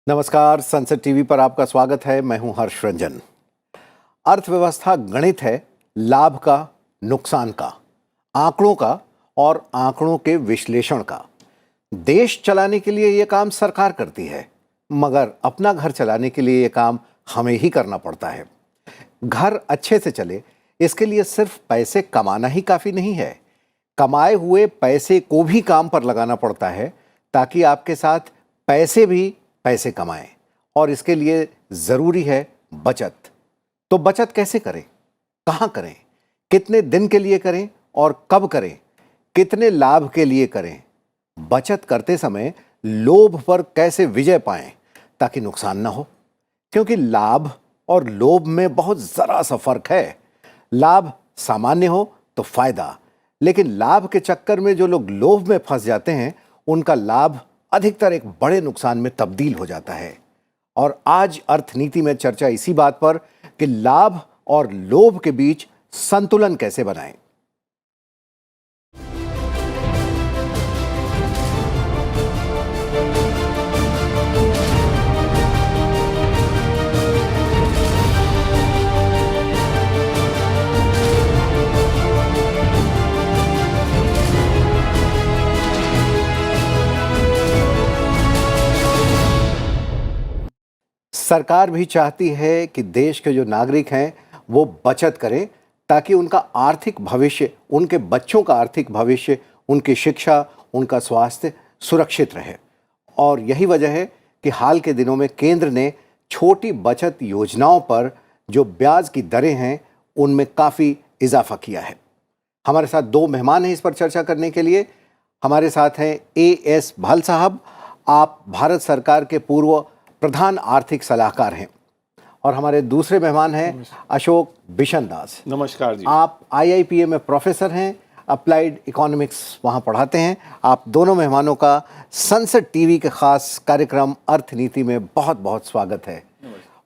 नमस्कार, संसद टीवी पर आपका स्वागत है। मैं हूं हर्ष रंजन। अर्थव्यवस्था गणित है लाभ का, नुकसान का, आंकड़ों का और आंकड़ों के विश्लेषण का। देश चलाने के लिए यह काम सरकार करती है, मगर अपना घर चलाने के लिए यह काम हमें ही करना पड़ता है। घर अच्छे से चले इसके लिए सिर्फ पैसे कमाना ही काफी नहीं है, कमाए हुए पैसे को भी काम पर लगाना पड़ता है ताकि आपके साथ पैसे भी पैसे कमाएं। और इसके लिए जरूरी है बचत। तो बचत कैसे करें, कहां करें, कितने दिन के लिए करें और कब करें, कितने लाभ के लिए करें। बचत करते समय लोभ पर कैसे विजय पाएं ताकि नुकसान ना हो, क्योंकि लाभ और लोभ में बहुत जरा सा फर्क है। लाभ सामान्य हो तो फायदा, लेकिन लाभ के चक्कर में जो लोग लोभ में फंस जाते हैं उनका लाभ अधिकतर एक बड़े नुकसान में तब्दील हो जाता है। और आज अर्थनीति में चर्चा इसी बात पर कि लाभ और लोभ के बीच संतुलन कैसे बनाएं। सरकार भी चाहती है कि देश के जो नागरिक हैं वो बचत करें ताकि उनका आर्थिक भविष्य, उनके बच्चों का आर्थिक भविष्य, उनकी शिक्षा, उनका स्वास्थ्य सुरक्षित रहे। और यही वजह है कि हाल के दिनों में केंद्र ने छोटी बचत योजनाओं पर जो ब्याज की दरें हैं उनमें काफ़ी इजाफा किया है। हमारे साथ दो मेहमान हैं इस पर चर्चा करने के लिए। हमारे साथ हैं A.S. भाल साहब, आप भारत सरकार के पूर्व प्रधान आर्थिक सलाहकार हैं। और हमारे दूसरे मेहमान हैं अशोक बिशन दास। नमस्कार जी। आप IIPA में प्रोफेसर हैं, अप्लाइड इकोनॉमिक्स वहाँ पढ़ाते हैं। आप दोनों मेहमानों का संसद टीवी के खास कार्यक्रम अर्थनीति में बहुत बहुत स्वागत है।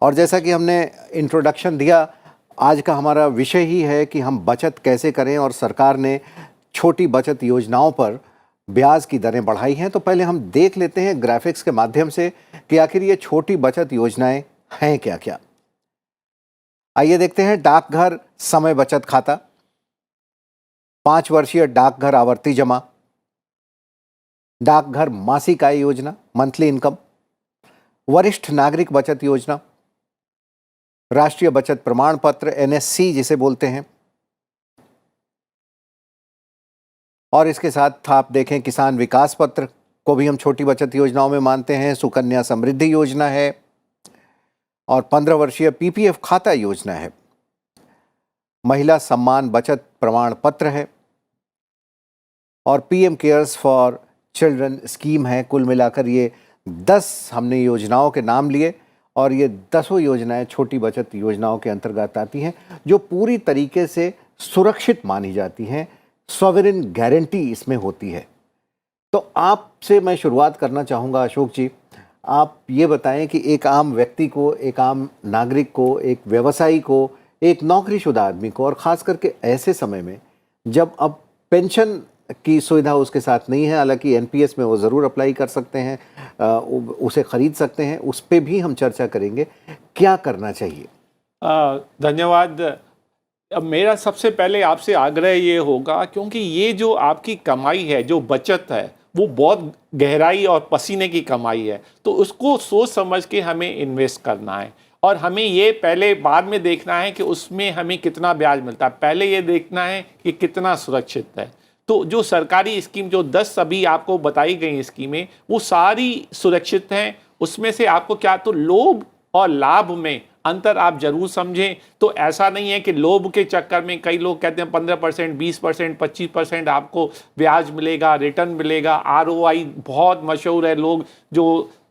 और जैसा कि हमने इंट्रोडक्शन दिया, आज का हमारा विषय ही है कि हम बचत कैसे करें, और सरकार ने छोटी बचत योजनाओं पर ब्याज की दरें बढ़ाई हैं। तो पहले हम देख लेते हैं ग्राफिक्स के माध्यम से कि आखिर ये छोटी बचत योजनाएं हैं क्या क्या। आइए देखते हैं। डाकघर समय बचत खाता, 5 वर्षीय डाकघर आवर्ती जमा, डाकघर मासिक आय योजना, मंथली इनकम, वरिष्ठ नागरिक बचत योजना, राष्ट्रीय बचत प्रमाण पत्र NSC जिसे बोलते हैं, और इसके साथ आप देखें किसान विकास पत्र को भी हम छोटी बचत योजनाओं में मानते हैं। सुकन्या समृद्धि योजना है और 15 वर्षीय PPF खाता योजना है। महिला सम्मान बचत प्रमाण पत्र है और PM cares for children scheme है। कुल मिलाकर ये 10 हमने योजनाओं के नाम लिए और ये 10 योजनाएं छोटी बचत योजनाओं के अंतर्गत आती हैं जो पूरी तरीके से सुरक्षित मानी जाती हैं। सॉवरेन गारंटी इसमें होती है। तो आपसे मैं शुरुआत करना चाहूँगा अशोक जी, आप ये बताएं कि एक आम व्यक्ति को, एक आम नागरिक को, एक व्यवसायी को, एक नौकरीशुदा आदमी को, और ख़ास करके ऐसे समय में जब अब पेंशन की सुविधा उसके साथ नहीं है, हालांकि NPS में वो ज़रूर अप्लाई कर सकते हैं, उसे ख़रीद सकते हैं, उस पर भी हम चर्चा करेंगे क्या करना चाहिए। धन्यवाद। अब मेरा सबसे पहले आपसे आग्रह ये होगा, क्योंकि ये जो आपकी कमाई है, जो बचत है, वो बहुत गहराई और पसीने की कमाई है, तो उसको सोच समझ के हमें इन्वेस्ट करना है। और हमें ये पहले बाद में देखना है कि उसमें हमें कितना ब्याज मिलता है, पहले ये देखना है कि कितना सुरक्षित है। तो जो सरकारी स्कीम, जो 10 अभी आपको बताई गई स्कीमें, वो सारी सुरक्षित हैं। उसमें से आपको क्या, तो लोभ और लाभ में अंतर आप जरूर समझें। तो ऐसा नहीं है कि लोभ के चक्कर में कई लोग कहते हैं 15%, 20%, 25% आपको ब्याज मिलेगा, रिटर्न मिलेगा। ROI बहुत मशहूर है। लोग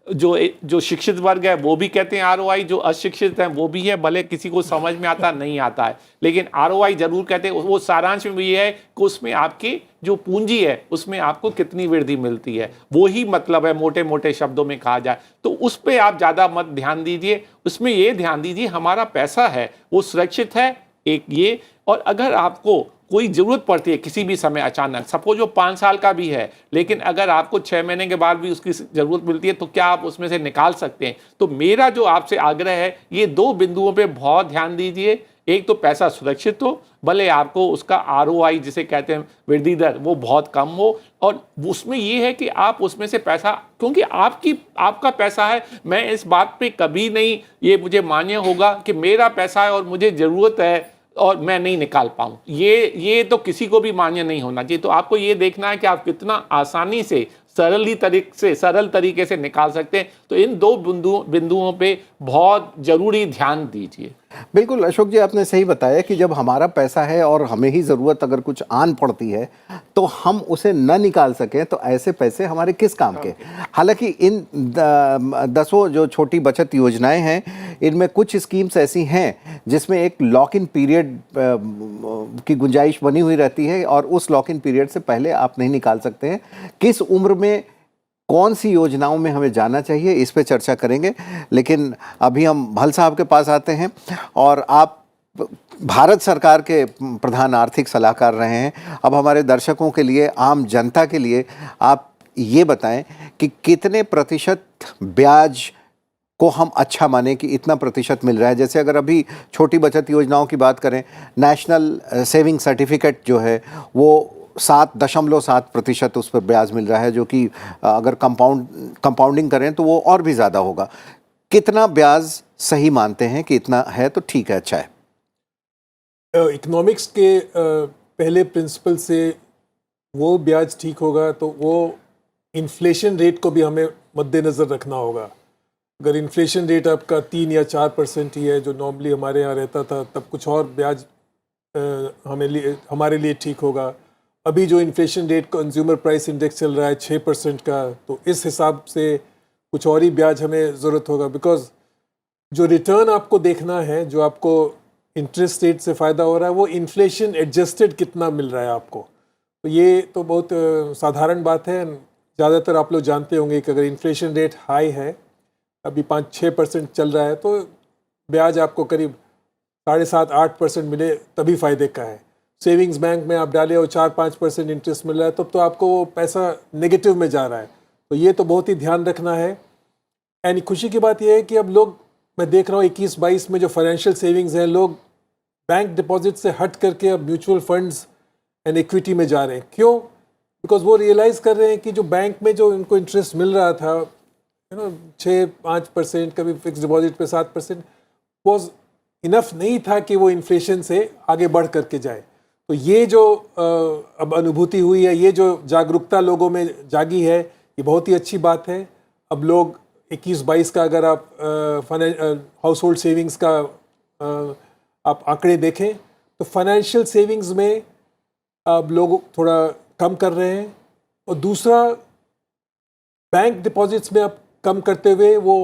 जो शिक्षित वर्ग है वो भी कहते हैं ROI, जो अशिक्षित हैं वो भी है, भले किसी को समझ में आता नहीं आता है, लेकिन ROI जरूर कहते हैं। वो सारांश में ये है कि उसमें आपकी जो पूंजी है उसमें आपको कितनी वृद्धि मिलती है, वो ही मतलब है मोटे मोटे शब्दों में कहा जाए तो। उस पर आप ज़्यादा मत ध्यान दीजिए, उसमें ये ध्यान दीजिए हमारा पैसा है वो सुरक्षित है, एक ये। और अगर आपको कोई ज़रूरत पड़ती है किसी भी समय अचानक, सपोज वो 5 साल का भी है, लेकिन अगर आपको 6 महीने के बाद भी उसकी ज़रूरत मिलती है तो क्या आप उसमें से निकाल सकते हैं? तो मेरा जो आपसे आग्रह है, ये 2 बिंदुओं पे बहुत ध्यान दीजिए। एक तो पैसा सुरक्षित हो, भले आपको उसका आरओआई जिसे कहते हैं वृद्धि दर वो बहुत कम हो, और उसमें ये है कि आप उसमें से पैसा, क्योंकि आपका पैसा है, मैं इस बात पे कभी नहीं ये मुझे मान्य होगा कि मेरा पैसा है और मुझे ज़रूरत है और मैं नहीं निकाल पाऊँ। ये तो किसी को भी मान्य नहीं होना चाहिए। तो आपको ये देखना है कि आप कितना आसानी से सरल तरीके से निकाल सकते हैं। तो इन 2 बिंदुओं पे बहुत ज़रूरी ध्यान दीजिए। बिल्कुल अशोक जी, आपने सही बताया कि जब हमारा पैसा है और हमें ही ज़रूरत अगर कुछ आन पड़ती है तो हम उसे न निकाल सकें तो ऐसे पैसे हमारे किस काम के। हालांकि इन 10 जो छोटी बचत योजनाएं हैं, इनमें कुछ स्कीम्स ऐसी हैं जिसमें एक लॉक इन पीरियड की गुंजाइश बनी हुई रहती है और उस लॉक इन पीरियड से पहले आप नहीं निकाल सकते हैं। किस उम्र में कौन सी योजनाओं में हमें जाना चाहिए, इस पे चर्चा करेंगे। लेकिन अभी हम भल साहब के पास आते हैं और आप भारत सरकार के प्रधान आर्थिक सलाहकार रहे हैं। अब हमारे दर्शकों के लिए, आम जनता के लिए आप ये बताएं कि कितने प्रतिशत ब्याज को हम अच्छा माने कि इतना प्रतिशत मिल रहा है। जैसे अगर अभी छोटी बचत योजनाओं की बात करें, नेशनल सेविंग सर्टिफिकेट जो है वो 7.7% उस पर ब्याज मिल रहा है, जो कि अगर कंपाउंडिंग करें तो वो और भी ज़्यादा होगा। कितना ब्याज सही मानते हैं कि इतना है तो ठीक है, अच्छा है? इकोनॉमिक्स के पहले प्रिंसिपल से वो ब्याज ठीक होगा तो वो इन्फ्लेशन रेट को भी हमें मद्देनज़र रखना होगा। अगर इन्फ्लेशन रेट आपका 3 या 4% ही है, जो नॉर्मली हमारे यहाँ रहता था, तब कुछ और ब्याज हमारे लिए ठीक होगा। अभी जो inflation rate consumer price index चल रहा है 6% का, तो इस हिसाब से कुछ और ही ब्याज हमें ज़रूरत होगा। बिकॉज जो रिटर्न आपको देखना है, जो आपको इंटरेस्ट रेट से फ़ायदा हो रहा है, वो इन्फ्लेशन एडजस्टेड कितना मिल रहा है आपको। तो ये तो बहुत साधारण बात है। ज़्यादातर आप लोग जानते होंगे कि अगर इन्फ्लेशन रेट हाई है, अभी 5-6% चल रहा है, तो ब्याज आपको करीब 7.5-8% मिले तभी फ़ायदे का है। सेविंग्स बैंक में आप डाले और 4-5% इंटरेस्ट मिल रहा है, तब तो आपको वो पैसा नेगेटिव में जा रहा है। तो ये तो बहुत ही ध्यान रखना है। यानी खुशी की बात यह है कि अब लोग, मैं देख रहा हूँ 21-22 में जो फाइनेंशियल सेविंग्स हैं, लोग बैंक डिपॉजिट से हट करके अब म्यूचुअल फंड्स एंड इक्विटी में जा रहे हैं। क्यों? बिकॉज वो रियलाइज़ कर रहे हैं कि जो बैंक में जो उनको इंटरेस्ट मिल रहा था, 6-5%, कभी फिक्स डिपॉजिट पे 7%, वॉज इनफ नहीं था कि वो इन्फ्लेशन से आगे बढ़ करके जाए। तो ये जो अब अनुभूति हुई है, ये जो जागरूकता लोगों में जागी है, ये बहुत ही अच्छी बात है। अब लोग 21-22 का अगर आप हाउस होल्ड सेविंग्स का आप आंकड़े देखें तो फाइनेंशियल सेविंग्स में अब लोग थोड़ा कम कर रहे हैं, और दूसरा बैंक डिपॉजिट्स में अब कम करते हुए वो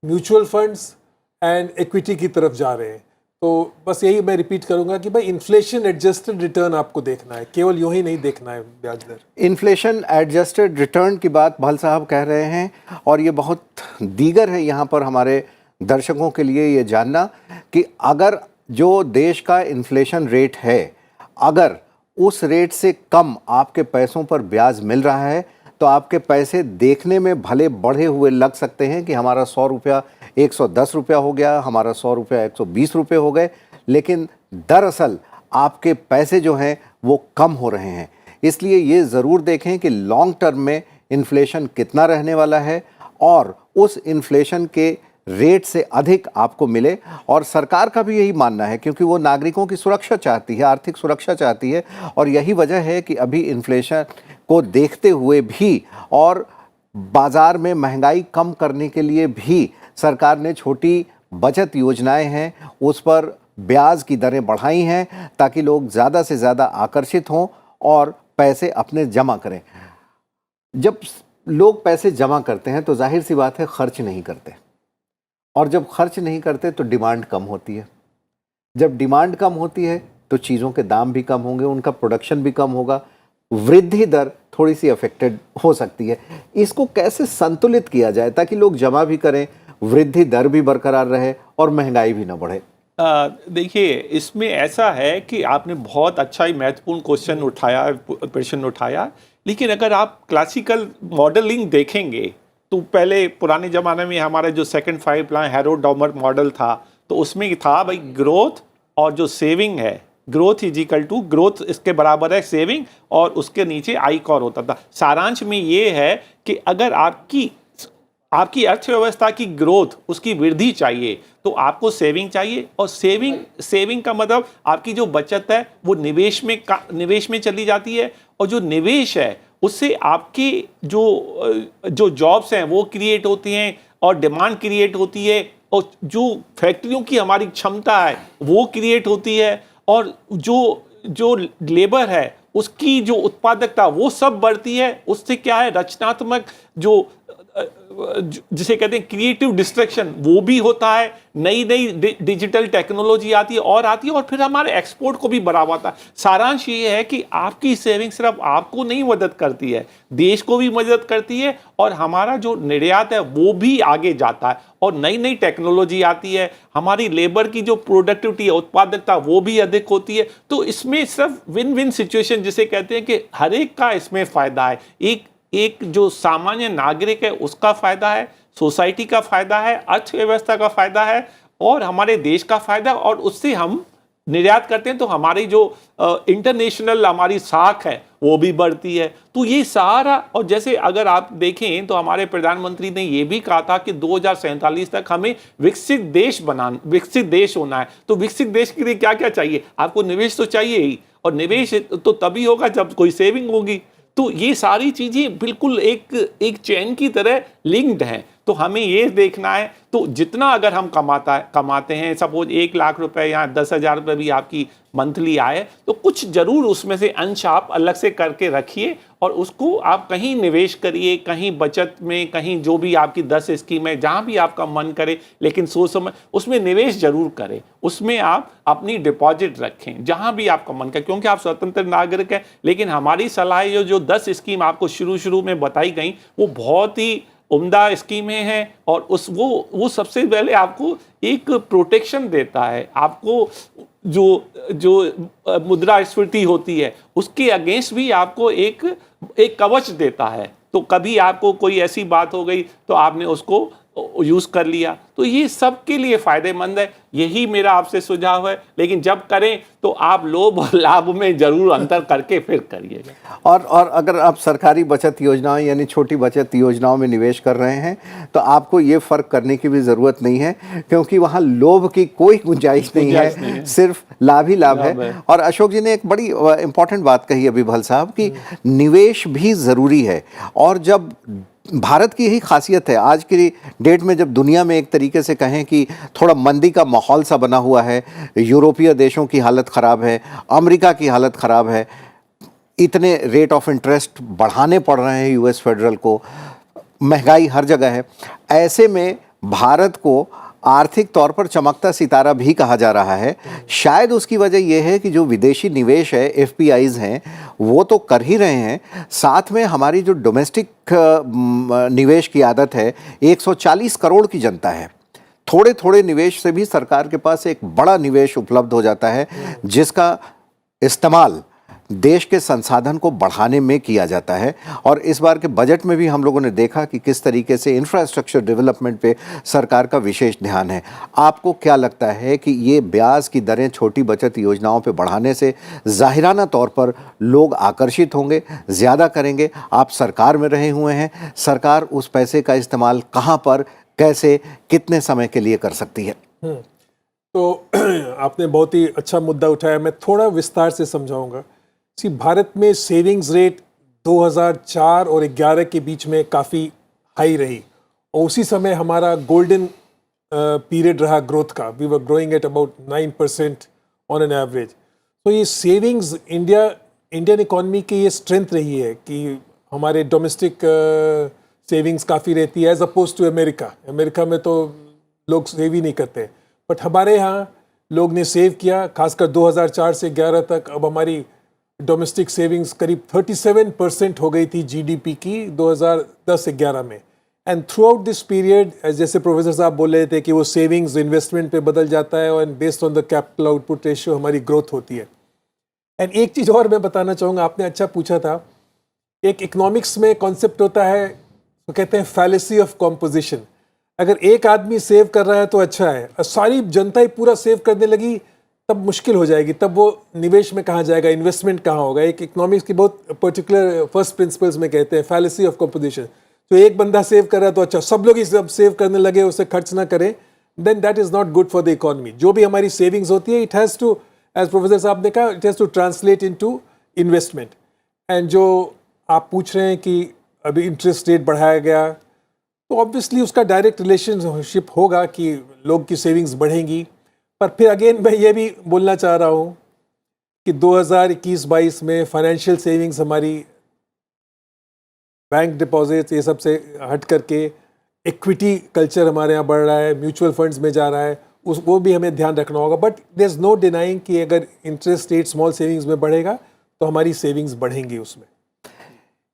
म्यूचुअल फंड्स एंड इक्विटी की तरफ जा रहे हैं। तो बस यही मैं रिपीट करूंगा कि भाई इन्फ्लेशन एडजस्टेड रिटर्न आपको देखना है, केवल यूं ही नहीं देखना है ब्याज दर। इन्फ्लेशन एडजस्टेड रिटर्न की बात भल साहब कह रहे हैं, और ये बहुत दीगर है यहाँ पर हमारे दर्शकों के लिए ये जानना कि अगर जो देश का इन्फ्लेशन रेट है, अगर उस रेट से कम आपके पैसों पर ब्याज मिल रहा है तो आपके पैसे देखने में भले बढ़े हुए लग सकते हैं कि हमारा 100 रुपया 110 रुपया हो गया, हमारा 100 रुपया 120 रुपये हो गए, लेकिन दरअसल आपके पैसे जो हैं वो कम हो रहे हैं। इसलिए ये ज़रूर देखें कि लॉन्ग टर्म में इन्फ्लेशन कितना रहने वाला है और उस इन्फ्लेशन के रेट से अधिक आपको मिले। और सरकार का भी यही मानना है, क्योंकि वो नागरिकों की सुरक्षा चाहती है, आर्थिक सुरक्षा चाहती है, और यही वजह है कि अभी इन्फ्लेशन को देखते हुए भी और बाज़ार में महंगाई कम करने के लिए भी सरकार ने छोटी बचत योजनाएं हैं उस पर ब्याज की दरें बढ़ाई हैं, ताकि लोग ज़्यादा से ज़्यादा आकर्षित हों और पैसे अपने जमा करें। जब लोग पैसे जमा करते हैं तो जाहिर सी बात है खर्च नहीं करते, और जब खर्च नहीं करते तो डिमांड कम होती है। जब डिमांड कम होती है तो चीज़ों के दाम भी कम होंगे, उनका प्रोडक्शन भी कम होगा, वृद्धि दर थोड़ी सी अफेक्टेड हो सकती है। इसको कैसे संतुलित किया जाए ताकि लोग जमा भी करें, वृद्धि दर भी बरकरार रहे और महंगाई भी ना बढ़े? देखिए, इसमें ऐसा है कि आपने बहुत अच्छा ही महत्वपूर्ण प्रश्न उठाया, लेकिन अगर आप क्लासिकल मॉडलिंग देखेंगे तो पहले पुराने ज़माने में हमारा जो सेकंड 5 प्लान हैरोडामर मॉडल था, तो उसमें था भाई ग्रोथ और जो सेविंग है, growth is equal to growth इसके बराबर है सेविंग, और उसके नीचे आई कॉर होता था। सारांश में ये है कि अगर आपकी अर्थव्यवस्था की ग्रोथ, उसकी वृद्धि चाहिए तो आपको सेविंग चाहिए, और सेविंग का मतलब आपकी जो बचत है वो निवेश में चली जाती है, और जो निवेश है उससे आपकी जो जॉब्स हैं वो क्रिएट होती हैं और डिमांड क्रिएट होती है, और जो फैक्ट्रियों की हमारी क्षमता है वो क्रिएट होती है, और जो लेबर है उसकी जो उत्पादकता वो सब बढ़ती है। उससे क्या है, रचनात्मक जिसे कहते हैं क्रिएटिव डिस्ट्रक्शन वो भी होता है, नई डिजिटल टेक्नोलॉजी आती है, और फिर हमारे एक्सपोर्ट को भी बढ़ावा आता है। सारांश ये है कि आपकी सेविंग सिर्फ आपको नहीं मदद करती है, देश को भी मदद करती है, और हमारा जो निर्यात है वो भी आगे जाता है, और नई टेक्नोलॉजी आती है, हमारी लेबर की जो प्रोडक्टिविटी है, उत्पादकता वो भी अधिक होती है। तो इसमें सिर्फ विन विन सिचुएशन जिसे कहते हैं कि हर एक का इसमें फायदा है। एक जो सामान्य नागरिक है उसका फायदा है, सोसाइटी का फायदा है, अर्थव्यवस्था का फायदा है, और हमारे देश का फायदा, और उससे हम निर्यात करते हैं तो हमारी जो इंटरनेशनल हमारी साख है वो भी बढ़ती है। तो ये सारा, और जैसे अगर आप देखें तो हमारे प्रधानमंत्री ने ये भी कहा था कि 2047 तक हमें विकसित देश होना है। तो विकसित देश के लिए क्या क्या चाहिए, आपको निवेश तो चाहिए ही, और निवेश तो तभी होगा जब कोई सेविंग होगी। तो ये सारी चीजें बिल्कुल एक चेन की तरह लिंक्ड हैं। तो हमें ये देखना है, तो जितना अगर हम कमाते हैं, सपोज 1 लाख रुपए या 10,000 रुपए भी आपकी मंथली आए, तो कुछ जरूर उसमें से अंश आप अलग से करके रखिए, और उसको आप कहीं निवेश करिए, कहीं बचत में, कहीं जो भी आपकी 10 स्कीम है जहां भी आपका मन करे, लेकिन सोच समझ उसमें निवेश जरूर करें, उसमें आप अपनी डिपॉजिट रखें जहां भी आपका मन करे, क्योंकि आप स्वतंत्र नागरिक हैं। लेकिन हमारी सलाह जो 10 स्कीम आपको शुरू में बताई गई वो बहुत ही उम्दा स्कीमें हैं, और वो सबसे पहले आपको एक प्रोटेक्शन देता है, आपको जो मुद्रास्फीति होती है उसके अगेंस्ट भी आपको एक कवच देता है। तो कभी आपको कोई ऐसी बात हो गई तो आपने उसको यूज कर लिया, तो ये सबके लिए फायदेमंद है। यही मेरा आपसे सुझाव है, लेकिन जब करें तो आप लोभ और लाभ में जरूर अंतर करके फिर करिएगा। और अगर आप सरकारी बचत योजनाओं यानी छोटी बचत योजनाओं में निवेश कर रहे हैं तो आपको ये फर्क करने की भी ज़रूरत नहीं है, क्योंकि वहाँ लोभ की कोई गुंजाइश नहीं है, सिर्फ लाभ ही लाभ है। और अशोक जी ने एक बड़ी इंपॉर्टेंट बात कही अभी भल साहब कि निवेश भी ज़रूरी है, और जब भारत की यही खासियत है आज की डेट में, जब दुनिया में एक तरीके से कहें कि थोड़ा मंदी का माहौल सा बना हुआ है, यूरोपीय देशों की हालत ख़राब है, अमेरिका की हालत ख़राब है, इतने रेट ऑफ इंटरेस्ट बढ़ाने पड़ रहे हैं यूएस फेडरल को, महंगाई हर जगह है, ऐसे में भारत को आर्थिक तौर पर चमकता सितारा भी कहा जा रहा है। शायद उसकी वजह यह है कि जो विदेशी निवेश है, एफपीआईज हैं, वो तो कर ही रहे हैं, साथ में हमारी जो डोमेस्टिक निवेश की आदत है, 140 करोड़ की जनता है, थोड़े थोड़े निवेश से भी सरकार के पास एक बड़ा निवेश उपलब्ध हो जाता है, जिसका इस्तेमाल देश के संसाधन को बढ़ाने में किया जाता है। और इस बार के बजट में भी हम लोगों ने देखा कि किस तरीके से इंफ्रास्ट्रक्चर डेवलपमेंट पे सरकार का विशेष ध्यान है। आपको क्या लगता है कि ये ब्याज की दरें छोटी बचत योजनाओं पे बढ़ाने से जाहिराना तौर पर लोग आकर्षित होंगे, ज़्यादा करेंगे? आप सरकार में रहे हुए हैं, सरकार उस पैसे का इस्तेमाल कहाँ पर, कैसे, कितने समय के लिए कर सकती है? तो आपने बहुत ही अच्छा मुद्दा उठाया, मैं थोड़ा विस्तार से समझाऊंगा। भारत में सेविंग्स रेट 2004 और 11 के बीच में काफ़ी हाई रही, और उसी समय हमारा गोल्डन पीरियड रहा ग्रोथ का। We were growing at about 9% on an average. तो ये सेविंग्स इंडियन इकॉनमी की ये स्ट्रेंथ रही है कि हमारे डोमेस्टिक सेविंग्स काफ़ी रहती है, एज अपोज टू अमेरिका में तो लोग सेव ही नहीं करते, बट हमारे यहाँ लोग ने सेव किया, खासकर 2004 से 11 तक। अब हमारी डोमेस्टिक सेविंग्स करीब 37% हो गई थी जीडीपी की 2010 से 11 में। And through out this period, जैसे प्रोफेसर साहब बोल रहे थे कि वो सेविंग्स इन्वेस्टमेंट पे बदल जाता है और based on the capital output ratio हमारी ग्रोथ होती है। एंड एक चीज़ और मैं बताना चाहूँगा, आपने अच्छा पूछा था, एक इकोनॉमिक्स में कॉन्सेप्ट होता है, तो कहते हैं फैलेसी ऑफ कॉम्पोजिशन। अगर एक आदमी सेव कर रहा है तो अच्छा है, और सारी जनता ही पूरा सेव करने लगी तब मुश्किल हो जाएगी, तब वो निवेश में कहाँ जाएगा, इन्वेस्टमेंट कहाँ होगा। एक इकोनॉमिक्स की बहुत पर्टिकुलर फर्स्ट प्रिंसिपल्स में कहते हैं फैलेसी ऑफ कॉम्पोजिशन। तो एक बंदा सेव कर रहा है तो अच्छा, सब लोग ही सब सेव करने लगे, उसे खर्च ना करें, then that is not good for the economy. जो भी हमारी सेविंग्स होती है, it has to, as professor साहब ने कहा, it has to translate into investment. And जो आप पूछ रहे हैं कि अभी इंटरेस्ट रेट बढ़ाया गया, तो ऑब्वियसली उसका डायरेक्ट रिलेशनशिप होगा कि लोग की सेविंग्स बढ़ेंगी। पर फिर अगेन मैं ये भी बोलना चाह रहा हूँ कि 2021-22 में फाइनेंशियल सेविंग्स हमारी बैंक डिपॉजिट्स ये सब से हट करके इक्विटी कल्चर हमारे यहाँ बढ़ रहा है, म्यूचुअल फंड्स में जा रहा है, वो भी हमें ध्यान रखना होगा। But there is no denying कि अगर इंटरेस्ट रेट स्मॉल सेविंग्स में बढ़ेगा तो हमारी सेविंग्स बढ़ेंगी उसमें।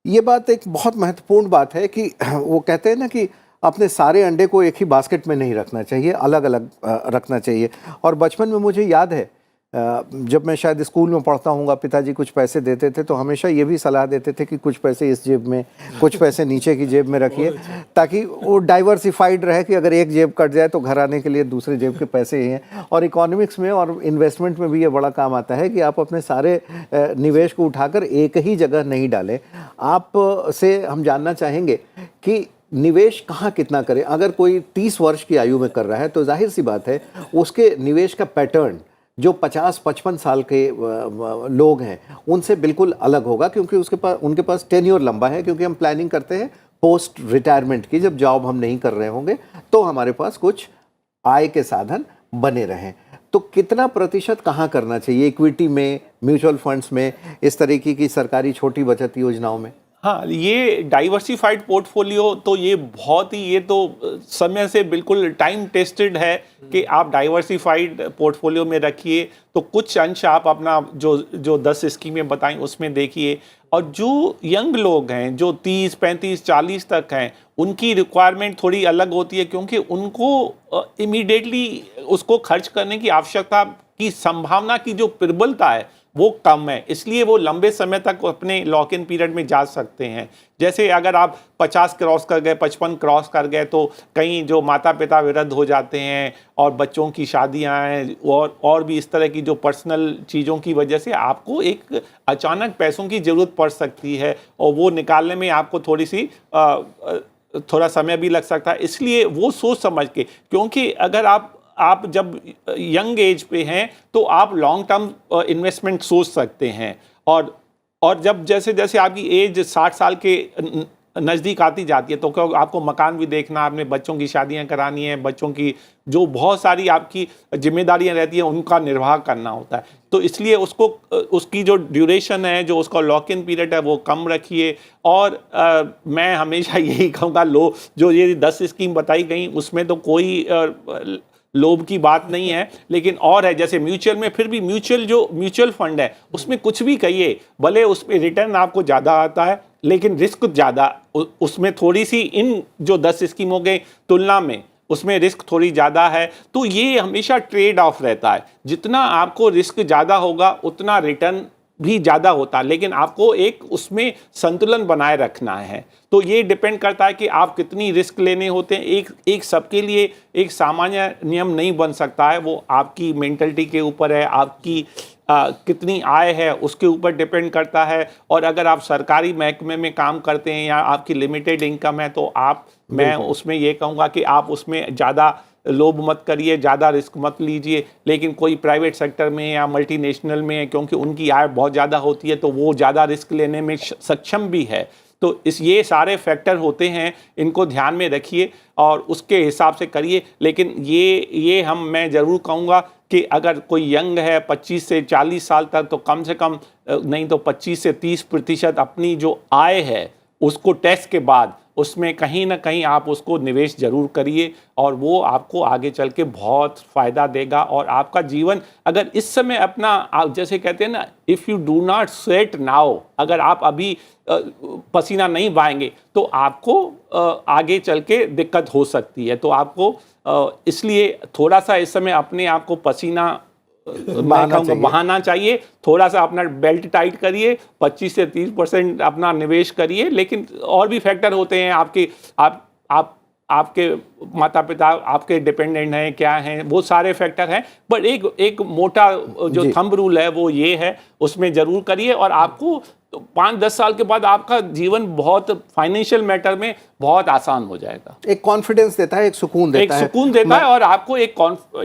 ये बात एक बहुत महत्वपूर्ण बात है कि वो कहते हैं ना कि अपने सारे अंडे को एक ही बास्केट में नहीं रखना चाहिए, अलग अलग रखना चाहिए। और बचपन में मुझे याद है, जब मैं शायद स्कूल में पढ़ता हूँगा, पिताजी कुछ पैसे देते थे तो हमेशा ये भी सलाह देते थे कि कुछ पैसे इस जेब में, कुछ पैसे नीचे की जेब में रखिए, ताकि वो डाइवर्सिफाइड रहे कि अगर एक जेब कट जाए तो घर आने के लिए दूसरे जेब के पैसे ही हैं। और इकोनॉमिक्स में और इन्वेस्टमेंट में भी ये बड़ा काम आता है कि आप अपने सारे निवेश को उठाकर एक ही जगह नहीं डालें। आप से हम जानना चाहेंगे कि निवेश कहाँ कितना करें। अगर कोई 30 वर्ष की आयु में कर रहा है तो जाहिर सी बात है उसके निवेश का पैटर्न जो 50-55 साल के लोग हैं उनसे बिल्कुल अलग होगा, क्योंकि उनके पास टेन्योर लंबा है। क्योंकि हम प्लानिंग करते हैं पोस्ट रिटायरमेंट की, जब जॉब हम नहीं कर रहे होंगे तो हमारे पास कुछ आय के साधन बने रहें। तो कितना प्रतिशत कहाँ करना चाहिए, इक्विटी में, म्यूचुअल फंड्स में, इस तरीके की सरकारी छोटी बचत योजनाओं में? हाँ, ये डाइवर्सिफाइड पोर्टफोलियो तो ये बहुत ही, ये तो समय से बिल्कुल टाइम टेस्टेड है कि आप डाइवर्सिफाइड पोर्टफोलियो में रखिए। तो कुछ अंश आप अपना जो 10 स्कीमें बताएं उसमें देखिए। और जो यंग लोग हैं, जो 30, 35, 40 तक हैं, उनकी रिक्वायरमेंट थोड़ी अलग होती है, क्योंकि उनको इमीडिएटली उसको खर्च करने की आवश्यकता की संभावना की जो प्रबलता है वो कम है, इसलिए वो लंबे समय तक अपने लॉक इन पीरियड में जा सकते हैं। जैसे अगर आप 50 क्रॉस कर गए, 55 क्रॉस कर गए, तो कहीं जो माता पिता वृद्ध हो जाते हैं और बच्चों की शादियां हैं और भी इस तरह की जो पर्सनल चीज़ों की वजह से आपको एक अचानक पैसों की ज़रूरत पड़ सकती है और वो निकालने में आपको थोड़ा समय भी लग सकता है। इसलिए वो सोच समझ के, क्योंकि अगर आप जब यंग एज पे हैं तो आप लॉन्ग टर्म इन्वेस्टमेंट सोच सकते हैं। और जब जैसे जैसे आपकी एज 60 साल के नज़दीक आती जाती है तो क्या आपको मकान भी देखना, आपने बच्चों की शादियां करानी है, बच्चों की जो बहुत सारी आपकी जिम्मेदारियां रहती हैं उनका निर्वाह करना होता है। तो इसलिए उसकी जो ड्यूरेशन है, जो उसका लॉक इन पीरियड है, वो कम रखिए। और मैं हमेशा यही कहूँगा, जो ये 10 स्कीम बताई गई उसमें तो कोई लोभ की बात नहीं है, लेकिन और है जैसे म्यूचुअल में, फिर भी म्यूचुअल फंड है उसमें कुछ भी कहिए, भले उसमें रिटर्न आपको ज़्यादा आता है लेकिन रिस्क ज़्यादा उसमें थोड़ी सी, इन जो 10 स्कीमों के तुलना में उसमें रिस्क थोड़ी ज़्यादा है। तो ये हमेशा ट्रेड ऑफ रहता है, जितना आपको रिस्क ज़्यादा होगा उतना रिटर्न भी ज़्यादा होता है, लेकिन आपको एक उसमें संतुलन बनाए रखना है। तो ये डिपेंड करता है कि आप कितनी रिस्क लेने होते हैं। एक सबके लिए एक सामान्य नियम नहीं बन सकता है, वो आपकी मेंटलिटी के ऊपर है, आपकी कितनी आय है उसके ऊपर डिपेंड करता है। और अगर आप सरकारी महकमे में काम करते हैं या आपकी लिमिटेड इनकम है तो मैं उसमें ये कहूँगा कि आप उसमें ज़्यादा लोभ मत करिए, ज़्यादा रिस्क मत लीजिए। लेकिन कोई प्राइवेट सेक्टर में या मल्टीनेशनल में है, क्योंकि उनकी आय बहुत ज़्यादा होती है तो वो ज़्यादा रिस्क लेने में सक्षम भी है। तो ये सारे फैक्टर होते हैं, इनको ध्यान में रखिए और उसके हिसाब से करिए। लेकिन मैं ज़रूर कहूँगा कि अगर कोई यंग है 25 से 40 साल तक, तो कम से कम नहीं तो 25 से 30% अपनी जो आय है उसको टैक्स के बाद उसमें कहीं ना कहीं आप उसको निवेश जरूर करिए और वो आपको आगे चल के बहुत फ़ायदा देगा। और आपका जीवन अगर इस समय अपना आप जैसे कहते हैं ना, if you do not sweat now, अगर आप अभी पसीना नहीं बहाएंगे तो आपको आगे चल के दिक्कत हो सकती है। तो आपको इसलिए थोड़ा सा इस समय अपने आप को पसीना बहाना चाहिए। थोड़ा सा अपना बेल्ट टाइट करिए, 25 से 30% अपना निवेश करिए। लेकिन और भी फैक्टर होते हैं आपके, आपके माता पिता आपके डिपेंडेंट हैं क्या हैं, वो सारे फैक्टर हैं। बट एक मोटा जो थंब रूल है वो ये है, उसमें जरूर करिए और आपको 5-10 साल के बाद आपका जीवन बहुत फाइनेंशियल मैटर में बहुत आसान हो जाएगा। एक कॉन्फिडेंस देता है, एक सुकून देता है। एक सुकून देता है और आपको एक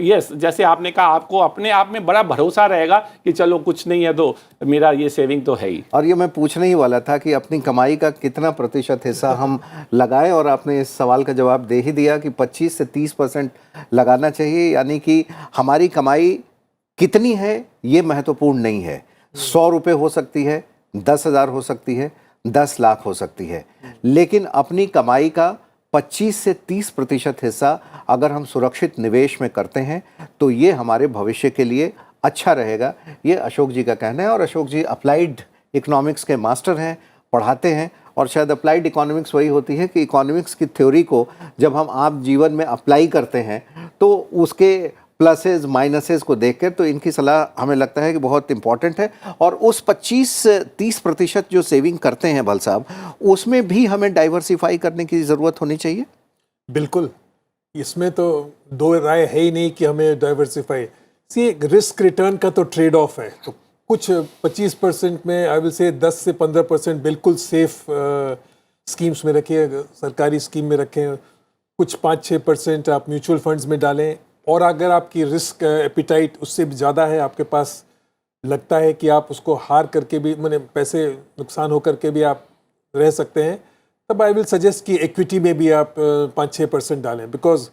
यस, जैसे आपने कहा, आपको अपने आप में बड़ा भरोसा रहेगा कि चलो कुछ नहीं है तो मेरा ये सेविंग तो है ही। और ये मैं पूछने ही वाला था कि अपनी कमाई का कितना प्रतिशत हिस्सा हम लगाएं, और आपने इस सवाल का जवाब दे ही दिया कि 25 से 30% लगाना चाहिए। यानी कि हमारी कमाई कितनी है ये महत्वपूर्ण नहीं है। 100 रुपये हो सकती है, 10,000 हो सकती है, 10 लाख हो सकती है, लेकिन अपनी कमाई का 25 से 30% हिस्सा अगर हम सुरक्षित निवेश में करते हैं तो ये हमारे भविष्य के लिए अच्छा रहेगा। ये अशोक जी का कहना है। और अशोक जी अप्लाइड इकोनॉमिक्स के मास्टर हैं, पढ़ाते हैं, और शायद अप्लाइड इकोनॉमिक्स वही होती है कि इकोनॉमिक्स की थ्योरी को जब हम आप जीवन में अप्लाई करते हैं तो उसके प्लसेस माइनसेस को देखकर तो इनकी सलाह हमें लगता है कि बहुत इंपॉर्टेंट है। और उस 25-30% जो सेविंग करते हैं भल साहब, उसमें भी हमें डाइवर्सिफाई करने की ज़रूरत होनी चाहिए। बिल्कुल, इसमें तो दो राय है ही नहीं कि हमें डाइवर्सिफाई। सी, रिस्क रिटर्न का तो ट्रेड ऑफ है। तो कुछ 25% में आई विल से 10 से 15% बिल्कुल सेफ स्कीम्स में रखिए, सरकारी स्कीम में रखें। कुछ 5-6% आप म्यूचुअल फंड्स में डालें। और अगर आपकी रिस्क एपिटाइट उससे भी ज़्यादा है, आपके पास लगता है कि आप उसको हार करके भी, माने पैसे नुकसान हो करके भी आप रह सकते हैं, तब आई विल सजेस्ट कि इक्विटी में भी आप 5-6% डालें। बिकॉज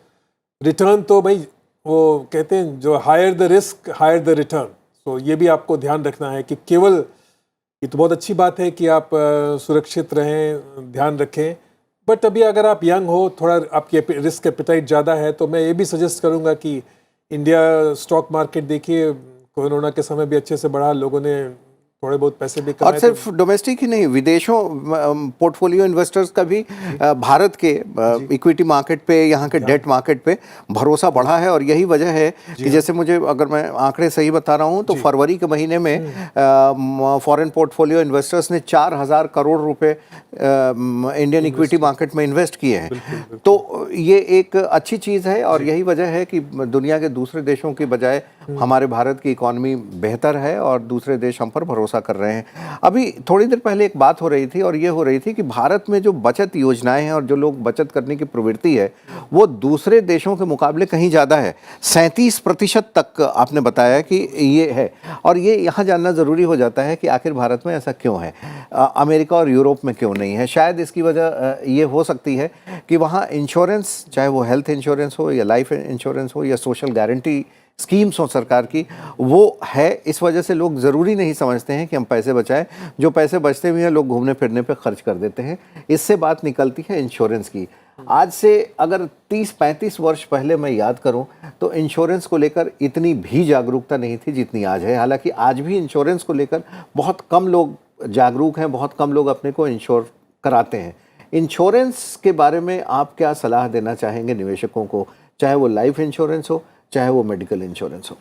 रिटर्न तो भाई वो कहते हैं जो higher the risk higher the return. तो ये भी आपको ध्यान रखना है कि केवल, ये तो बहुत अच्छी बात है कि आप सुरक्षित रहें, ध्यान रखें, बट अभी अगर आप यंग हो, थोड़ा आपकी रिस्क एपिटाइट ज़्यादा है, तो मैं ये भी सजेस्ट करूँगा कि इंडिया स्टॉक मार्केट देखिए, कोरोना के समय भी अच्छे से बढ़ा, लोगों ने थोड़े बहुत पैसे भी कमाए। और सिर्फ डोमेस्टिक ही नहीं, विदेशों पोर्टफोलियो इन्वेस्टर्स का भी भारत के इक्विटी मार्केट पे, यहाँ के डेट मार्केट पे भरोसा बढ़ा है। और यही वजह है कि जैसे मुझे, अगर मैं आंकड़े सही बता रहा हूँ तो फरवरी के महीने में फॉरेन पोर्टफोलियो इन्वेस्टर्स ने 4,000 करोड़ रुपए इंडियन इक्विटी मार्केट में इन्वेस्ट किए हैं। तो ये एक अच्छी चीज़ है और यही वजह है कि दुनिया के दूसरे देशों की बजाय हमारे भारत की इकॉनमी बेहतर है और दूसरे देश हम पर भरोसा कर रहे हैं। अभी थोड़ी देर पहले एक बात हो रही थी और ये हो रही थी कि भारत में जो बचत योजनाएं हैं और जो लोग बचत करने की प्रवृत्ति है वो दूसरे देशों के मुकाबले कहीं ज़्यादा है। 37% तक आपने बताया कि ये है। और ये यहाँ जानना ज़रूरी हो जाता है कि आखिर भारत में ऐसा क्यों है, अमेरिका और यूरोप में क्यों नहीं है। शायद इसकी वजह ये हो सकती है कि वहाँ इंश्योरेंस, चाहे वो हेल्थ इंश्योरेंस हो या लाइफ इंश्योरेंस हो या सोशल गारंटी स्कीम्स हो सरकार की, वो है। इस वजह से लोग ज़रूरी नहीं समझते हैं कि हम पैसे बचाएं। जो पैसे बचते भी हैं लोग घूमने फिरने पे खर्च कर देते हैं। इससे बात निकलती है इंश्योरेंस की। आज से अगर 30-35 वर्ष पहले मैं याद करूं तो इंश्योरेंस को लेकर इतनी भी जागरूकता नहीं थी जितनी आज है। हालांकि आज भी इंश्योरेंस को लेकर बहुत कम लोग जागरूक हैं, बहुत कम लोग अपने को इंश्योर कराते हैं। इंश्योरेंस के बारे में आप क्या सलाह देना चाहेंगे निवेशकों को, चाहे वो लाइफ इंश्योरेंस हो चाहे वो मेडिकल इंश्योरेंस हो?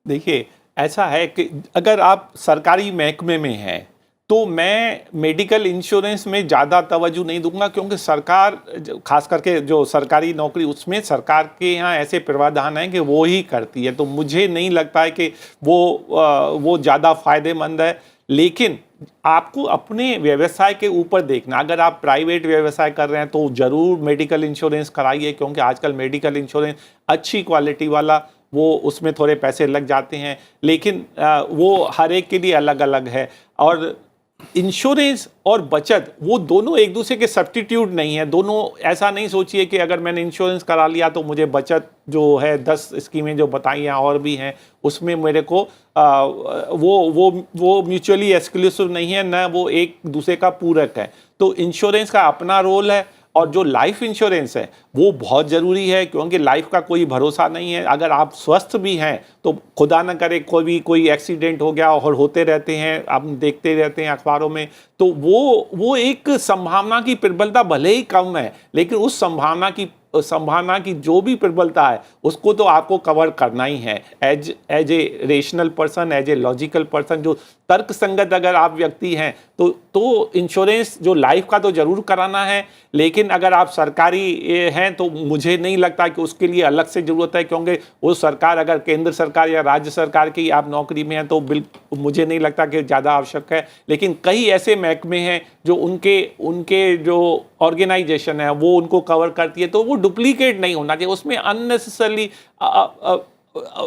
देखिए, ऐसा है कि अगर आप सरकारी महकमे में हैं तो मैं मेडिकल इंश्योरेंस में ज़्यादा तवज्जो नहीं दूंगा, क्योंकि सरकार, खास करके जो सरकारी नौकरी, उसमें सरकार के यहाँ ऐसे प्रावधान हैं कि वो ही करती है। तो मुझे नहीं लगता है कि वो ज़्यादा फायदेमंद है। लेकिन आपको अपने व्यवसाय के ऊपर देखना। अगर आप प्राइवेट व्यवसाय कर रहे हैं तो ज़रूर मेडिकल इंश्योरेंस कराइए, क्योंकि आजकल मेडिकल इंश्योरेंस अच्छी क्वालिटी वाला, वो उसमें थोड़े पैसे लग जाते हैं, लेकिन वो हर एक के लिए अलग अलग है। और इंश्योरेंस और बचत वो दोनों एक दूसरे के सब्स्टिट्यूट नहीं है। दोनों, ऐसा नहीं सोचिए कि अगर मैंने इंश्योरेंस करा लिया तो मुझे बचत जो है 10 स्कीमें जो बताई हैं और भी हैं उसमें मेरे को वो म्यूचुअली एक्सक्लूसिव नहीं है, ना वो एक दूसरे का पूरक है। तो इंश्योरेंस का अपना रोल है और जो लाइफ इंश्योरेंस है वो बहुत ज़रूरी है, क्योंकि लाइफ का कोई भरोसा नहीं है। अगर आप स्वस्थ भी हैं तो खुदा न करे कोई एक्सीडेंट हो गया, और होते रहते हैं, आप देखते रहते हैं अखबारों में, तो वो एक संभावना की प्रबलता भले ही कम है, लेकिन उस संभावना की जो भी प्रबलता है उसको तो आपको कवर करना ही है। As a rational person, as a logical person, जो तर्क संगत अगर आप व्यक्ति हैं तो इंश्योरेंस जो लाइफ का तो जरूर कराना है, लेकिन अगर आप सरकारी हैं तो मुझे नहीं लगता कि उसके लिए अलग से ज़रूरत है, क्योंकि वो सरकार, अगर केंद्र सरकार या राज्य सरकार की आप नौकरी में हैं तो बिल्कुल मुझे नहीं लगता कि ज़्यादा आवश्यक है। लेकिन कई ऐसे महकमे हैं जो उनके जो ऑर्गेनाइजेशन है वो उनको कवर करती है, तो वो डुप्लीकेट नहीं होना चाहिए, उसमें अननेसेसरली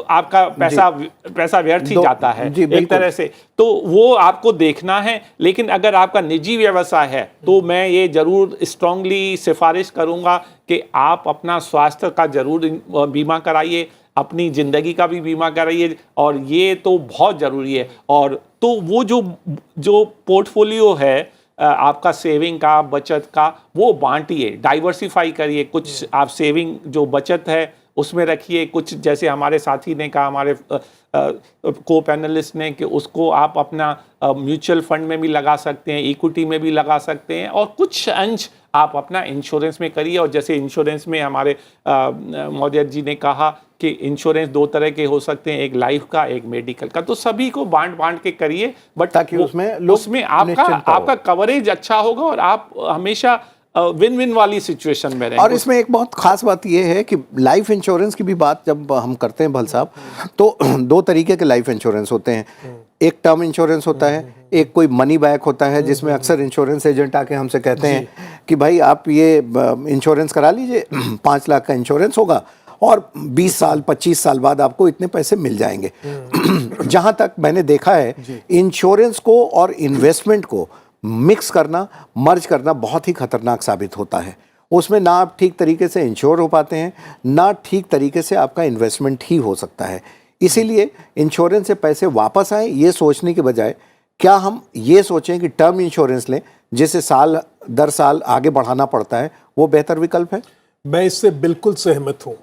आपका पैसा व्यर्थ ही जाता है एक तरह से, तो वो आपको देखना है। लेकिन अगर आपका निजी व्यवसाय है तो मैं ये जरूर स्ट्रांगली सिफारिश करूंगा कि आप अपना स्वास्थ्य का जरूर बीमा कराइए, अपनी ज़िंदगी का भी बीमा कराइए, और ये तो बहुत ज़रूरी है। और तो वो जो पोर्टफोलियो है आपका सेविंग का, बचत का, वो बांटिए, डाइवर्सिफाई करिए। कुछ आप सेविंग जो बचत है उसमें रखिए, कुछ जैसे हमारे साथी ने कहा, हमारे को पैनलिस्ट ने, कि उसको आप अपना म्यूचुअल फंड में भी लगा सकते हैं, इक्विटी में भी लगा सकते हैं, और कुछ अंश आप अपना इंश्योरेंस में करिए। और जैसे इंश्योरेंस में हमारे महोदय जी ने कहा कि इंश्योरेंस 2 तरह के हो सकते हैं, एक लाइफ का, एक मेडिकल का, तो सभी को बांट के करिए, बट ताकि उसमें आपका कवरेज अच्छा होगा और आप हमेशा विन विन वाली सिचुएशन में रहेंगे। और इसमें एक बहुत खास बात यह है कि लाइफ इंश्योरेंस की भी बात जब हम करते हैं भल साहब, तो 2 तरीके के लाइफ इंश्योरेंस होते हैं। एक टर्म इंश्योरेंस होता है, एक कोई मनी बैक होता है, जिसमें अक्सर इंश्योरेंस एजेंट आके हमसे कहते हैं कि भाई आप ये इंश्योरेंस करा लीजिए, 5 लाख का इंश्योरेंस होगा और 20 साल 25 साल बाद आपको इतने पैसे मिल जाएंगे। जहां तक मैंने देखा है, इंश्योरेंस को और इन्वेस्टमेंट को मिक्स करना, मर्ज करना बहुत ही खतरनाक साबित होता है। उसमें ना आप ठीक तरीके से इंश्योर हो पाते हैं, ना ठीक तरीके से आपका इन्वेस्टमेंट ही हो सकता है। इसीलिए इंश्योरेंस से पैसे वापस आए ये सोचने के बजाय क्या हम ये सोचें कि टर्म इंश्योरेंस लें, जिसे साल दर साल आगे बढ़ाना पड़ता है, वो बेहतर विकल्प है। मैं इससे बिल्कुल सहमत हूँ।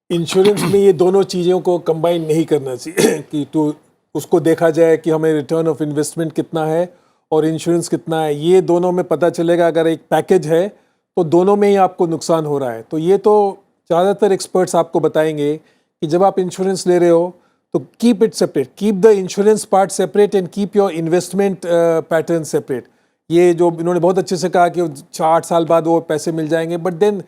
इंश्योरेंस में ये दोनों चीज़ों को कंबाइन नहीं करना चाहिए कि तो उसको देखा जाए कि हमें रिटर्न ऑफ इन्वेस्टमेंट कितना है और इंश्योरेंस कितना है, ये दोनों में पता चलेगा। अगर एक पैकेज है तो दोनों में ही आपको नुकसान हो रहा है। तो ये तो ज़्यादातर एक्सपर्ट्स आपको बताएंगे कि जब आप इंश्योरेंस ले रहे हो तो keep it separate, keep the insurance part separate and keep your investment pattern separate. ये जो इन्होंने बहुत अच्छे से कहा कि 8 साल बाद वो पैसे मिल जाएंगे, बट देन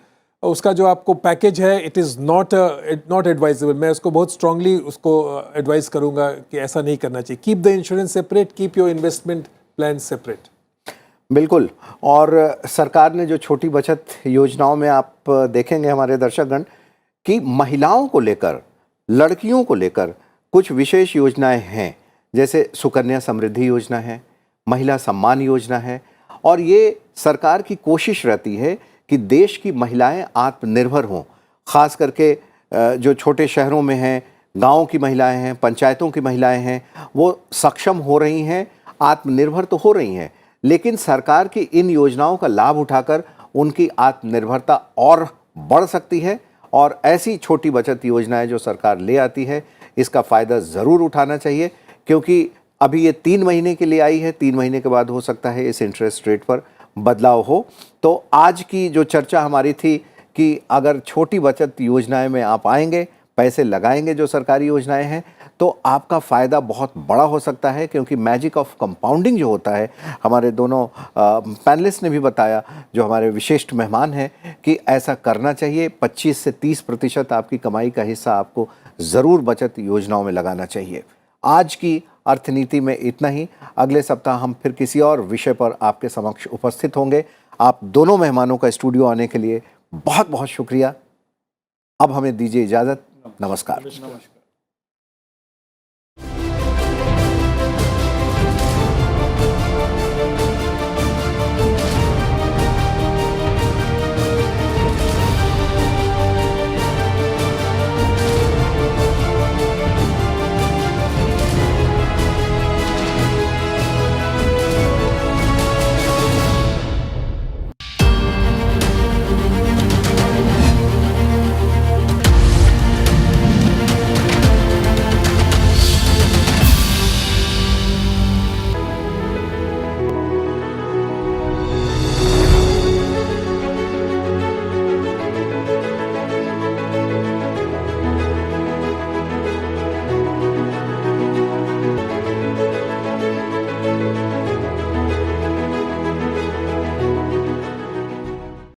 उसका जो आपको पैकेज है इट इज़ नॉट एडवाइजेबल। मैं उसको बहुत स्ट्रांगली उसको एडवाइस करूँगा कि ऐसा नहीं करना चाहिए। Keep the insurance separate, keep your investment plan separate. बिल्कुल। और सरकार ने जो छोटी बचत योजनाओं में आप देखेंगे हमारे दर्शकगण कि महिलाओं को लेकर, लड़कियों को लेकर कुछ विशेष योजनाएं हैं, जैसे सुकन्या समृद्धि योजना है, महिला सम्मान योजना है। और ये सरकार की कोशिश रहती है कि देश की महिलाएं आत्मनिर्भर हों, खास करके जो छोटे शहरों में हैं, गाँव की महिलाएं हैं, पंचायतों की महिलाएं हैं, वो सक्षम हो रही हैं, आत्मनिर्भर तो हो रही हैं, लेकिन सरकार की इन योजनाओं का लाभ उठाकर उनकी आत्मनिर्भरता और बढ़ सकती है। और ऐसी छोटी बचत योजनाएं जो सरकार ले आती है, इसका फ़ायदा ज़रूर उठाना चाहिए, क्योंकि अभी ये 3 महीने के लिए आई है, 3 महीने के बाद हो सकता है इस इंटरेस्ट रेट पर बदलाव हो। तो आज की जो चर्चा हमारी थी कि अगर छोटी बचत योजनाएं में आप आएंगे, पैसे लगाएंगे जो सरकारी योजनाएं हैं, तो आपका फ़ायदा बहुत बड़ा हो सकता है, क्योंकि मैजिक ऑफ कंपाउंडिंग जो होता है, हमारे दोनों पैनलिस्ट ने भी बताया, जो हमारे विशिष्ट मेहमान हैं, कि ऐसा करना चाहिए। 25 से 30% आपकी कमाई का हिस्सा आपको ज़रूर बचत योजनाओं में लगाना चाहिए। आज की अर्थनीति में इतना ही। अगले सप्ताह हम फिर किसी और विषय पर आपके समक्ष उपस्थित होंगे। आप दोनों मेहमानों का स्टूडियो आने के लिए बहुत बहुत शुक्रिया। अब हमें दीजिए इजाज़त। नमस्कार।